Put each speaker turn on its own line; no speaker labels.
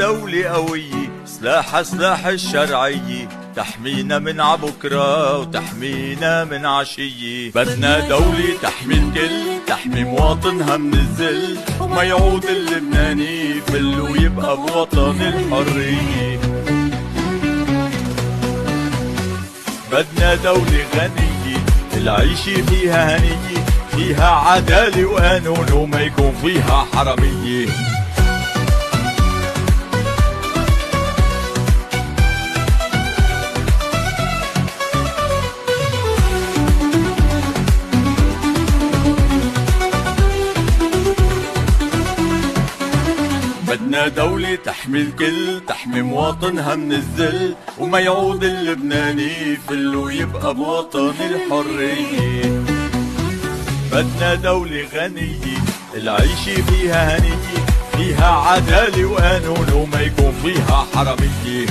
دولة قوية سلاحها سلاح الشرعية، تحمينا من عبكرة وتحمينا من عشية. بدنا دولة تحمي الكل، تحمي مواطنها من الذل، وما يعود اللبناني يفل ويبقى بوطن الحرية. بدنا دولة غنية العيشة فيها هنية، فيها عدالة وقانون وما يكون فيها حرامية. بدنا دولة تحمي الكل، تحمي مواطنها من الذل، وما يعود اللبناني يفل ويبقى بوطن الحرية. بدنا دولة غنية العيشة فيها هنية، فيها عدالة وقانون وما يكون فيها حرامية.